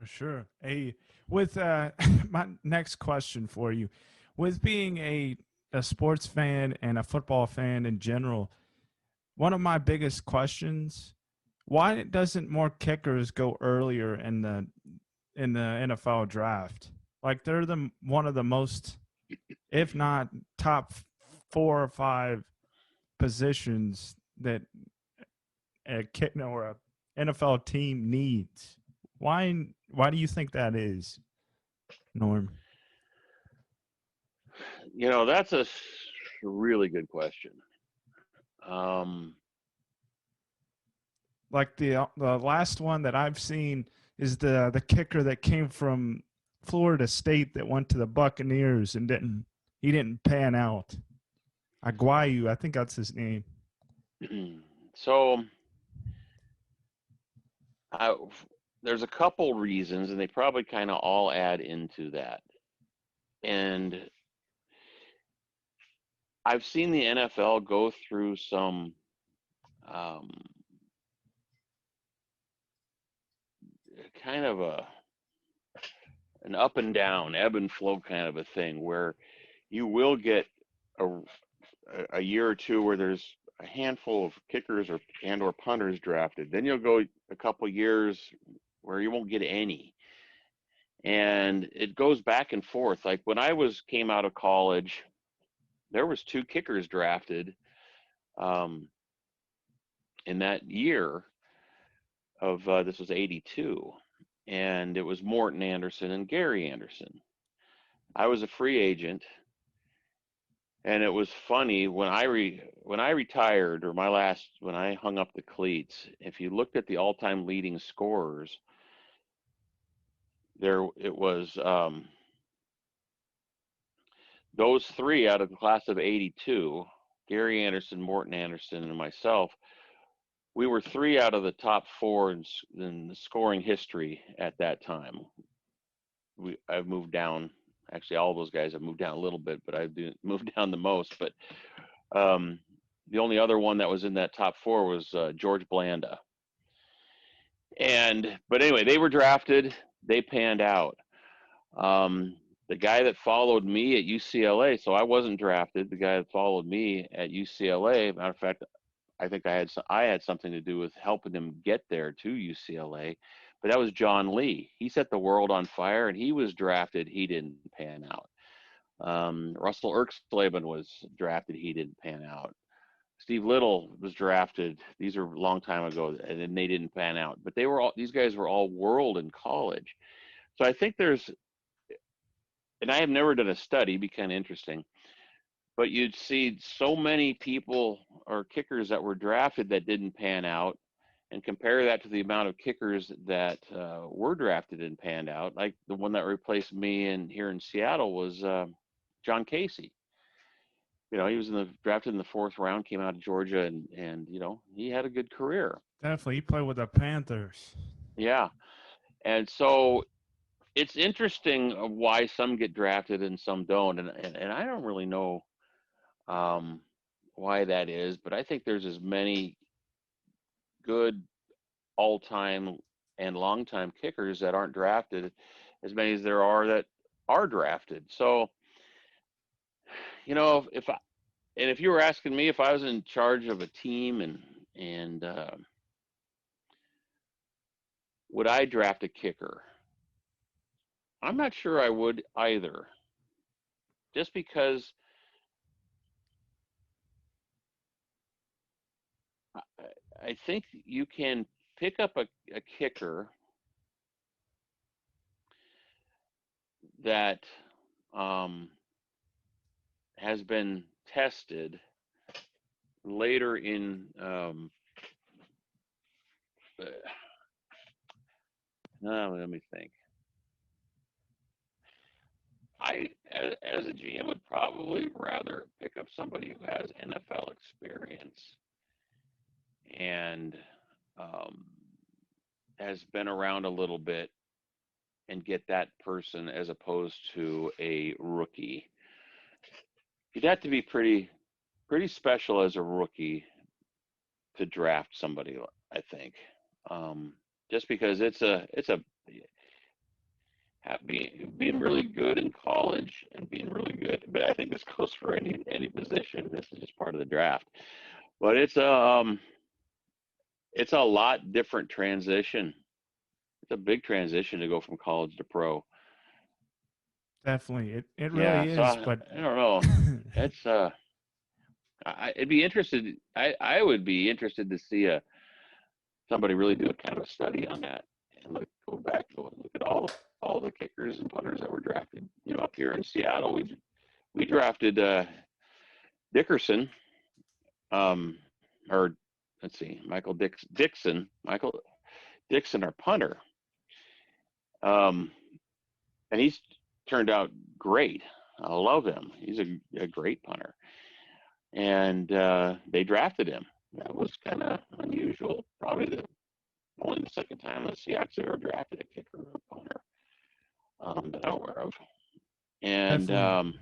Sure. With my next question for you, with being a sports fan and a football fan in general, one of my biggest questions: why doesn't more kickers go earlier in the NFL draft? Like they're the one of the most, if not top 4 or 5 positions that a kick or a NFL team needs. Why do you think that is, Norm? That's a really good question. Um, Like the last one that I've seen is the kicker that came from Florida State that went to the Buccaneers and didn't pan out. Aguayu, I think that's his name. so I, there's a couple reasons, and they probably kind of all add into that. And I've seen the NFL go through some um, kind of an up and down, ebb and flow kind of a thing, where you will get a, a year or two where there's a handful of kickers or punters drafted. Then you'll go a couple years where you won't get any, and it goes back and forth. Like when I came out of college, there was 2 kickers drafted um, in that year of this was '82, and it was Morton Anderson and Gary Anderson. I was a free agent, and it was funny when when I retired, or when I hung up the cleats. If you looked at the all-time leading scorers, there it was those 3 out of the class of '82, Gary Anderson, Morton Anderson, and myself. We were 3 out of the top 4 in the scoring history at that time. I've moved down. Actually, all those guys have moved down a little bit, but I've moved down the most. But um, the only other one that was in that top 4 was George Blanda. But anyway, they were drafted. They panned out. The guy that followed me at UCLA, so I wasn't drafted. The guy that followed me at UCLA, matter of fact, I think I had something to do with helping him get there to UCLA. But that was John Lee. He set the world on fire, and he was drafted. He didn't pan out. Russell Erxleben was drafted. He didn't pan out. Steve Little was drafted. These are a long time ago, and then they didn't pan out. But these guys were all world in college. So I think and I have never done a study, be kind of interesting, but you'd see so many people or kickers that were drafted that didn't pan out, and compare that to the amount of kickers that were drafted and panned out. Like the one that replaced me here in Seattle was John Casey. He was drafted in the 4th round, came out of Georgia, and he had a good career. Definitely, he played with the Panthers. Yeah, and so it's interesting why some get drafted and some don't, and I don't really know um, why that is, but I think there's as many good all-time and long-time kickers that aren't drafted as many as there are that are drafted. So, if I, and if you were asking me if I was in charge of a team and would I draft a kicker? I'm not sure I would either. Just because I think you can pick up a kicker that um, has been tested later in let me think. I, as a GM, would probably rather pick up somebody who has NFL experience and um, has been around a little bit and get that person as opposed to a rookie. You'd have to be pretty special as a rookie to draft somebody, I think. Just because it's a being really good in college and being really good. But I think this goes for any position. This is just part of the draft. But it's a lot different transition. It's a big transition to go from college to pro. Definitely. It Yeah, really so is, but I don't know. It's it'd be interested. I would be interested to see somebody really do a kind of a study on that and go back and look at all the kickers and punters that were drafted. Up here in Seattle, we drafted Dickerson, or let's see, Michael Dixon, our punter, um, and he's turned out great. I love him. He's a great punter, and they drafted him. That was kind of unusual. Probably only the second time the Seahawks ever drafted a kicker or a punter that I'm aware of. And definitely.